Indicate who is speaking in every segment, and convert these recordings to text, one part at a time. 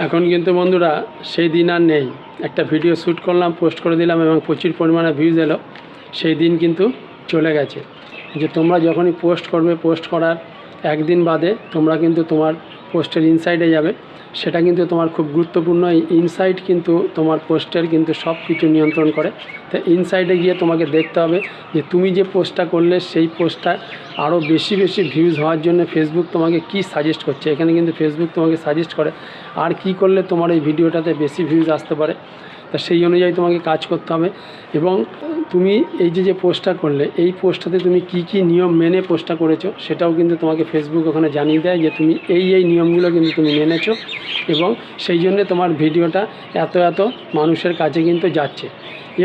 Speaker 1: এখন কিন্তু বন্ধুরা সেই দিন আর নেই। একটা ভিডিও শ্যুট করলাম, পোস্ট করে দিলাম এবং প্রচুর পরিমাণে ভিউজ এলো, সেই দিন কিন্তু চলে গেছে। যে তোমরা যখনই পোস্ট করবে, পোস্ট করার একদিন বাদে তোমরা কিন্তু তোমার পোস্টের ইনসাইডে যাবে। সেটা কিন্তু তোমার খুব গুরুত্বপূর্ণ। এই ইনসাইট কিন্তু তোমার পোস্টের কিন্তু সব কিছু নিয়ন্ত্রণ করে। তো ইনসাইডে গিয়ে তোমাকে দেখতে হবে যে তুমি যে পোস্টটা করলে সেই পোস্টটা আরও বেশি ভিউজ হওয়ার জন্য ফেসবুক তোমাকে কি সাজেস্ট করছে। এখানে কিন্তু ফেসবুক তোমাকে সাজেস্ট করে আর কি করলে তোমার এই ভিডিওটাতে বেশি ভিউজ আসতে পারে। তা সেই অনুযায়ী তোমাকে কাজ করতে হবে। এবং তুমি এই যে পোস্টটা করলে, এই পোস্টটাতে তুমি কি নিয়ম মেনে পোস্টটা করেছো সেটাও কিন্তু তোমাকে ফেসবুক ওখানে জানিয়ে দেয় যে তুমি এই নিয়মগুলো কিন্তু তুমি মেনেছো, এবং সেই জন্যে তোমার ভিডিওটা এত মানুষের কাছে কিন্তু যাচ্ছে।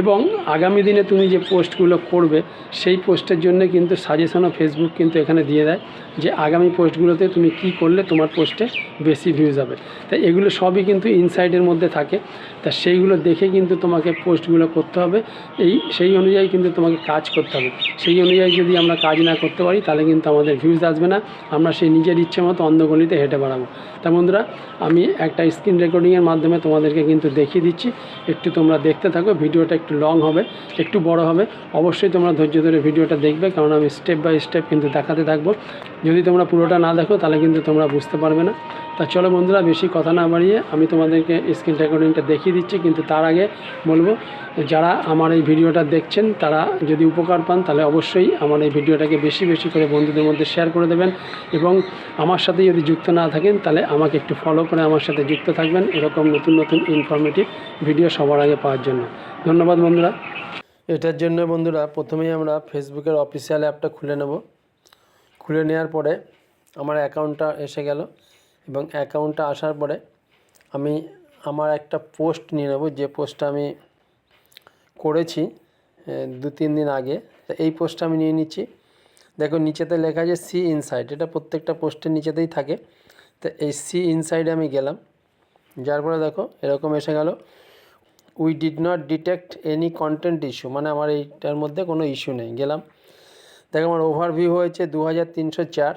Speaker 1: এবং আগামী দিনে তুমি যে পোস্টগুলো করবে সেই পোস্টের জন্য কিন্তু সাজেশনও ফেসবুক কিন্তু এখানে দিয়ে দেয় যে আগামী পোস্টগুলোতে তুমি কি করলে তোমার পোস্টে বেশি ভিউজ হবে। তাই এগুলো সবই কিন্তু ইনসাইটের মধ্যে থাকে। তা সেইগুলো দেখে কিন্তু তোমাকে পোস্টগুলো করতে হবে। সেই অনুযায়ী কিন্তু তোমাকে কাজ করতে হবে। সেই অনুযায়ী যদি আমরা কাজ না করতে পারি তাহলে কিন্তু আমাদের ভিউজ আসবে না। আমরা সেই নিজের ইচ্ছে মতো অন্ধগলিতে হেঁটে বেড়াবো। তা বন্ধুরা, আমি একটা স্ক্রিন রেকর্ডিংয়ের মাধ্যমে তোমাদেরকে কিন্তু দেখিয়ে দিচ্ছি। একটু তোমরা দেখতে থাকো। ভিডিওটা একটু লং হবে, একটু বড় হবে। অবশ্যই তোমরা ধৈর্য ধরে ভিডিওটা দেখবে, কারণ আমি স্টেপ বাই স্টেপ কিন্তু দেখাতে থাকবো। যদি তোমরা পুরোটা না দেখো তাহলে কিন্তু তোমরা বুঝতে পারবে না। তা চলো বন্ধুরা, বেশি কথা না বাড়িয়ে আমি তোমাদেরকে স্ক্রিন রেকর্ডিংটা দেখিয়ে দিচ্ছি। কিন্তু তার আগে বলবো, যারা আমার এই ভিডিওটা দেখছেন তারা যদি উপকার পান তাহলে অবশ্যই আমার এই ভিডিওটাকে বেশি করে বন্ধুদের মধ্যে শেয়ার করে দেবেন। এবং আমার সাথে যদি যুক্ত না থাকেন তাহলে আমাকে একটু ফলো করে আমার সাথে যুক্ত থাকবেন এরকম নতুন ইনফরমেটিভ ভিডিও সবার আগে পাওয়ার জন্য। ধন্যবাদ বন্ধুরা। এটার জন্য বন্ধুরা প্রথমেই আমরা ফেসবুকের অফিসিয়াল অ্যাপটা খুলে নেব। খুলে নেওয়ার পরে আমার অ্যাকাউন্টটা এসে গেল, এবং অ্যাকাউন্টটা আসার পরে আমি আমার একটা পোস্ট নিয়ে নেব, যে পোস্টটা আমি করেছি 2-3 দিন আগে। তো এই পোস্টটা আমি নিয়ে নিচ্ছি। দেখো নিচেতে লেখা আছে সি ইনসাইড, এটা প্রত্যেকটা পোস্টের নিচেতেই থাকে। তো এই সি ইনসাইডে আমি গেলাম, যার পরে দেখো এরকম এসে গেল, we did not detect any content issue, মানে আমার এইটার মধ্যে কোনো ইস্যু নেই। গেলাম, দেখো আমার ওভারভিউ হয়েছে 2304,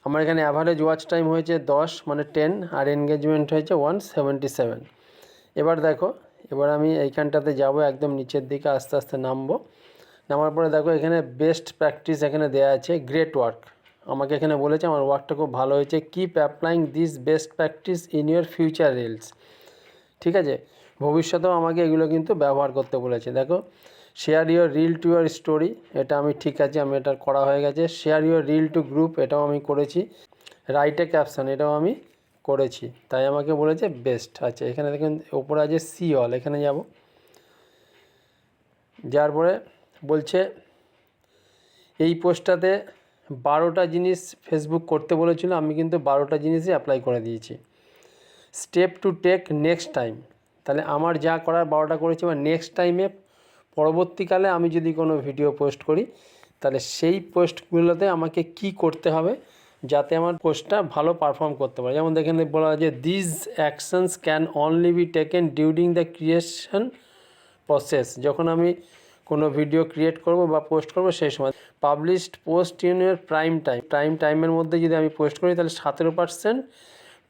Speaker 1: আমার এখানে অ্যাভারেজ ওয়াচ টাইম হয়েছে 10 মানে 10, আর এনগেজমেন্ট হয়েছে 177। এবার দেখো, এবার আমি এইখানটাতে যাব, একদম নিচের দিকে আস্তে আস্তে নামার পরে দেখো এখানে বেস্ট প্র্যাকটিস এখানে দেওয়া আছে, গ্রেট ওয়ার্ক। আমাকে এখানে বলেছে আমার ওয়ার্কটা খুব ভালো হয়েছে, keep applying this best practice in your future reels. ঠিক আছে, ভবিষ্যতেও আমাকে এগুলো কিন্তু ব্যবহার করতে বলেছে। দেখো share your reel to your story, এটা আমি ঠিক আছে, আমি এটা করা হয়ে গেছে। Share your reel two group, এটাও আমি করেছি। রাইট এ ক্যাপশন, এটাও আমি করেছি। তাই আমাকে বলেছে বেস্ট। আচ্ছা, এখানে দেখুন ওপরে আছে সি অল, এখানে যাব, যার পরে বলছে এই পোস্টটাতে 12টা জিনিস ফেসবুক করতে বলেছিল, আমি কিন্তু 12টা জিনিসই অ্যাপ্লাই করে দিয়েছি। Step to take next time, তাহলে আমার যা করার 12টা করেছি, বা নেক্সট টাইমে পরবর্তীকালে আমি যদি কোনো ভিডিও পোস্ট করি তাহলে সেই পোস্টগুলোতে আমাকে কি করতে হবে যাতে আমার পোস্টটা ভালো পারফর্ম করতে পারে। যেমন দেখেন বলা হয় যে this actions can only be taken during the creation process, যখন আমি কোনো ভিডিও ক্রিয়েট করব বা পোস্ট করব সেই সময়। পাবলিশড পোস্ট ইন ইউর টাইমের মধ্যে যদি আমি পোস্ট করি তাহলে 17%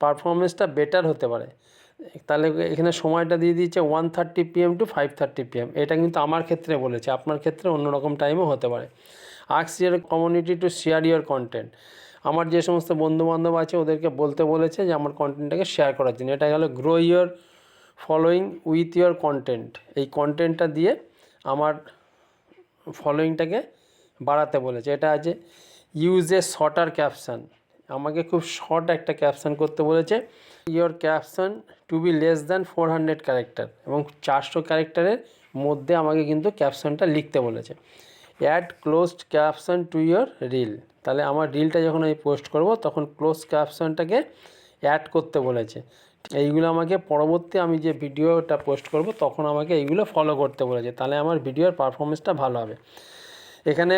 Speaker 1: পারফরমেন্সটা বেটার হতে পারে। তাহলে এখানে সময়টা দিয়ে দিয়েছে 1:30 PM to 5:30 PM। এটা কিন্তু আমার ক্ষেত্রে বলেছে, আপনার ক্ষেত্রে অন্যরকম টাইমও হতে পারে। Ask your community to share your content, আমার যে সমস্ত বন্ধুবান্ধব আছে ওদেরকে বলতে বলেছে যে আমার কন্টেন্টটাকে শেয়ার করার জন্য। এটা গেল grow your following with your content, এই কন্টেন্টটা দিয়ে আমার ফলোয়িংটাকে বাড়াতে বলেছে। এটা আছে ইউজ এ শর্টার ক্যাপশন, আমাকে খুব শর্ট একটা ক্যাপশন করতে বলেছে। Your caption to be less than 400 character, এবং 400 ক্যারেক্টারের মধ্যে আমাকে কিন্তু ক্যাপশনটা লিখতে বলেছে। Add closed caption to your reel, তাহলে আমার রিলটা যখন আমি পোস্ট করব তখন ক্লোজ ক্যাপশনটাকে অ্যাড করতে বলেছে। এইগুলো আমাকে পরবর্তী আমি যে ভিডিওটা পোস্ট করব তখন আমাকে এইগুলো ফলো করতে বলেছে, তাহলে আমার ভিডিওর পারফরমেন্সটা ভালো হবে। এখানে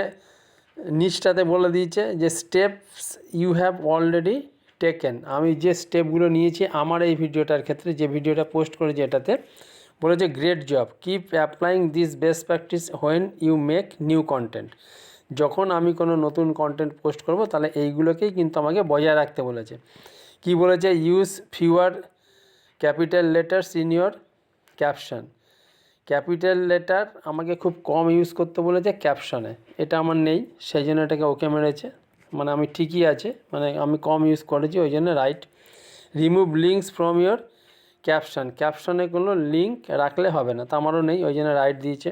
Speaker 1: নিচটাতে বলে দিয়েছে যে steps you have already taken, আমি যে স্টেপগুলো নিয়েছি আমার এই ভিডিওটার ক্ষেত্রে, যে ভিডিওটা পোস্ট করেছি এটাতে বলেছে great job, keep applying this best practice when you make new content. যখন আমি কোনো নতুন কন্টেন্ট পোস্ট করব তাহলে এইগুলোকেই কিন্তু আমাকে বজায় রাখতে বলেছে। কি বলেছে, use fewer capital letters in your caption. Capital letter আমাকে খুব কম ইউজ করতে বলেছে ক্যাপশনে, এটা আমার নেই, সেই জন্য এটাকে ওকে মেরেছে, মানে আমি ঠিকই আছে, মানে আমি কম ইউজ করেছি ওই জন্য right. Remove links from your caption, ক্যাপশনে কোনো লিঙ্ক রাখলে হবে না, তা আমারও নেই ওই জন্য রাইট দিয়েছে।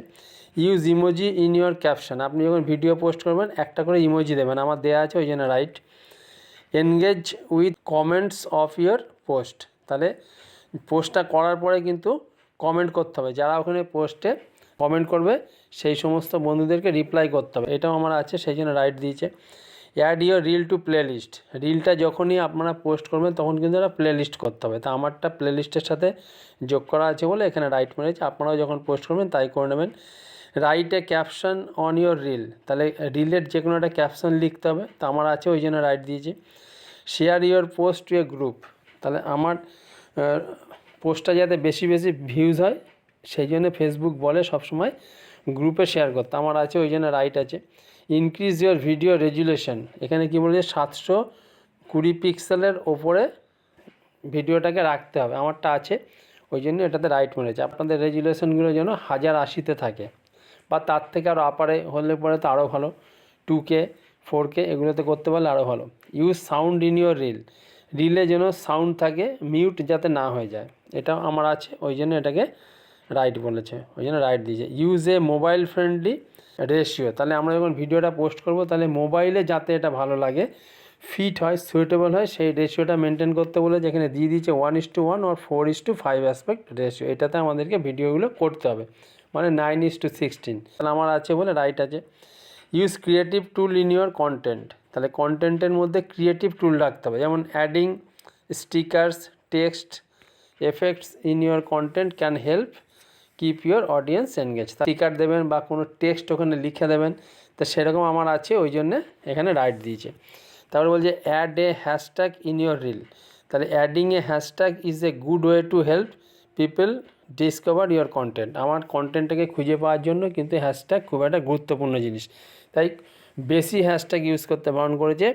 Speaker 1: Use emoji in your caption, আপনি যখন ভিডিও পোস্ট করবেন একটা করে ইমোজি দেবেন, আমার দেওয়া আছে ওই জন্য right. Engage with comments of your post, তাহলে পোস্টটা করার পরে কিন্তু কমেন্ট করতে হবে, যারা ওখানে পোস্টে কমেন্ট করবে সেই সমস্ত বন্ধুদেরকে রিপ্লাই করতে হবে, এটাও আমার আছে সেই জন্য রাইট দিয়েছে। Add your reel to playlist, রিলটা যখনই আপনারা পোস্ট করবেন তখন কিন্তু একটা প্লে লিস্ট করতে হবে, তা আমারটা প্লে লিস্টের সাথে যোগ করা আছে বলে এখানে রাইট মেরেছে, আপনারাও যখন পোস্ট করবেন তাই করে নেবেন। Write a caption on your reel, তাহলে রিলের যে কোনো একটা ক্যাপশন লিখতে হবে, তা আমার আছে ওই জন্য রাইট দিয়েছে। Share your post to a group, তাহলে আমার পোস্টটা যাতে বেশি বেশি ভিউজ হয় সেই জন্য ফেসবুক বলে সবসময় গ্রুপে শেয়ার করতে, আমার আছে ওই জন্য রাইট আছে। ইনক্রিজ ইয়োর ভিডিও রেজুলেশন, এখানে কী বলেছে 720 পিক্সেলের ওপরে ভিডিওটাকে রাখতে হবে, আমারটা আছে ওই জন্য এটাতে রাইট মেরেছে। আপনাদের রেজুলেশনগুলো যেন 1080 থাকে বা তার থেকে আরও আপারে হলে পরে তো আরও ভালো, 2K 4K এগুলোতে করতে পারলে আরও ভালো। Use sound in your reel, relay যেন সাউন্ড থাকে, মিউট যাতে না হয়ে যায়, এটা আমার আছে ওই জন্য এটাকে রাইট বলেছে, ওই জন্য রাইট দিয়েছে। Use a mobile friendly ratio, তাহলে আমরা যখন ভিডিওটা পোস্ট করব তাহলে মোবাইলে যাতে এটা ভালো লাগে, ফিট হয়, সুইটেবল হয়, সেই রেশিওটা মেনটেন করতে বলে যেখানে দিয়ে দিয়েছে 1:1 আর 4:5 অ্যাসপেক্ট রেশিও, এটাতে আমাদেরকে ভিডিওগুলো করতে হবে, মানে 9:16, তাহলে আমার আছে বলে রাইট আছে। Use creative tool in your content, তাহলে কন্টেন্টের মধ্যে ক্রিয়েটিভ টুল রাখতে হবে, যেমন adding stickers, text effects in your content can help keep your audience engage, sticker দেবেন বা কোনো টেক্সট ওখানে লিখে দেবেন, তো সেরকম আমার আছে ওই জন্যে এখানে রাইট দিয়েছে। তারপরে বলছে add a hashtag in your reel, তাহলে adding a hashtag is a good way to help people discover your content, আমার কন্টেন্টটাকে খুঁজে পাওয়ার জন্য কিন্তু হ্যাশট্যাগ খুব একটা গুরুত্বপূর্ণ জিনিস, তাই বেশি হ্যাশট্যাগ ইউজ করতে বারণ করেছে,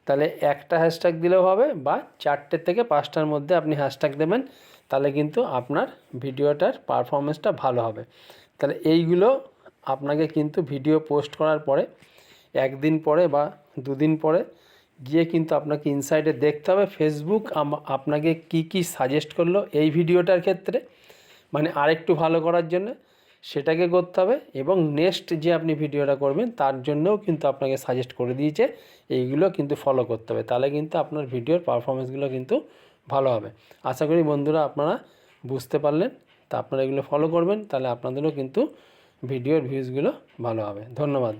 Speaker 1: তাহলে একটা হ্যাশট্যাগ দিলেও হবে বা 4টে থেকে 5টার মধ্যে আপনি হ্যাশট্যাগ দেবেন, তাহলে কিন্তু আপনার ভিডিওটার পারফরমেন্সটা ভালো হবে। তাহলে এইগুলো আপনাকে কিন্তু ভিডিও পোস্ট করার পরে 1 দিন পরে বা 2 দিন পরে গিয়ে কিন্তু আপনাকে ইনসাইডে দেখতে হবে ফেসবুক আপনাকে কি সাজেস্ট করলো এই ভিডিওটার ক্ষেত্রে, মানে আরেকটু ভালো করার জন্য সেটাকে করতে হবে, এবং নেক্সট যে আপনি ভিডিওটা করবেন তার জন্যও কিন্তু আপনাকে সাজেস্ট করে দিয়েছে, এইগুলো কিন্তু ফলো করতে হবে, তাহলে কিন্তু আপনার ভিডিওর পারফরমেন্সগুলো কিন্তু ভালো হবে। আশা করি বন্ধুরা আপনারা বুঝতে পারলেন, তা আপনারা এগুলো ফলো করবেন, তাহলে আপনাদেরও কিন্তু ভিডিওর ভিউজগুলো ভালো হবে। ধন্যবাদ।